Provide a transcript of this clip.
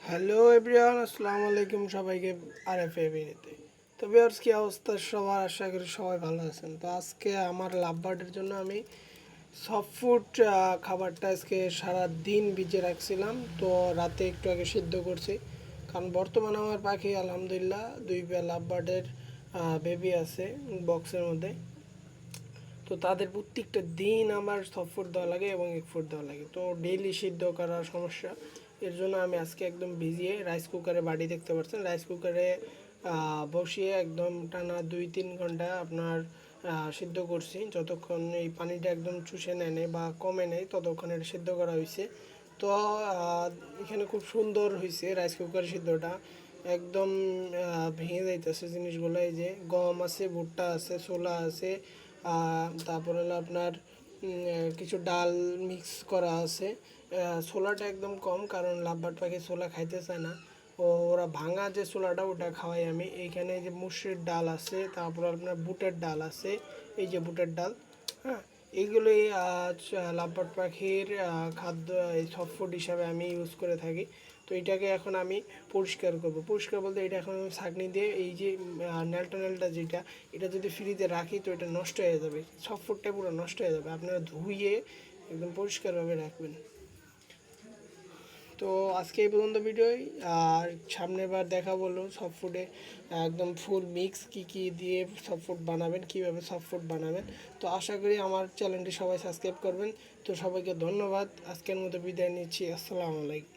Hello everyone, আসসালামু আলাইকুম সবাইকে। আরএফএ বিনিতে তো ভিউয়ার্স, কি অবস্থা সবার? আশা করি সবাই ভালো আছেন। তো আজকে আমার লাভ বার্ডের জন্য আমি সফট ফুড খাবারটা আজকে সারা দিন ভিজে রাখছিলাম। তো রাতে একটু আগে সিদ্ধ করছি, কারণ বর্তমানে আমার পাখি আলহামদুলিল্লাহ দুই লাভ বার্ডের বেবি আছে বক্সের মধ্যে। তো তাদের প্রত্যেকটা দিন আমার সফট ফুড দেওয়া লাগে এবং এগ ফুড দেওয়া লাগে, তো ডেইলি সিদ্ধ করার সমস্যা। এর জন্য আমি আজকে একদম ভিজিয়ে রাইস কুকারে বাড়ি দেখতে পাচ্ছেন, রাইস কুকারে বসিয়ে একদম টানা 2-3 ঘন্টা আপনার সিদ্ধ করছি। যতক্ষণ এই পানিটা একদম চুষে নেয় বা কমে নেয় ততক্ষণ এটা সিদ্ধ করা হয়েছে। তো এখানে খুব সুন্দর হয়েছে রাইস কুকার সিদ্ধটা, একদম ভেঙে যাইতেছে জিনিসগুলো। এই যে গম আছে, ভুট্টা আছে, ছোলা আছে, তারপর হলো আপনার কিছু ডাল মিক্স করা আছে। ছোলাটা একদম কম, কারণ লাভবার্ড পাখি ছোলা খাইতে চায় না। ওরা ভাঙা যে ছোলাটা ওটা খাওয়াই আমি। এইখানে যে মুসুরির ডাল আছে, তারপর আপনার বুটের ডাল আছে, এই যে বুটের ডাল। হ্যাঁ, এইগুলোই লাভবার্ড পাখির খাদ্য, এই সফট ফুড হিসাবে আমি ইউজ করে থাকি। তো এটাকে এখন আমি পরিষ্কার করব। পরিষ্কার বলতে এটা এখন আমি ছাঁকনি দিয়ে এই যে নেলটা নেলটা যেটা, এটা যদি ফ্রিজে রাখি তো এটা নষ্ট হয়ে যাবে, সফট ফুডটা পুরো নষ্ট হয়ে যাবে। আপনারা ধুয়ে একদম পরিষ্কারভাবে রাখবেন। তো আজকে এই পর্যন্ত ভিডিওই, আর সামনের বার দেখা বললো সফট ফুডে একদম ফুল মিক্স কী কী দিয়ে সফট ফুড বানাবেন, কীভাবে সফট ফুড বানাবেন। তো আশা করি আমার চ্যানেলটি সবাই সাবস্ক্রাইব করবেন। তো সবাইকে ধন্যবাদ, আজকের মতো বিদায় নিচ্ছি। আসসালামু আলাইকুম।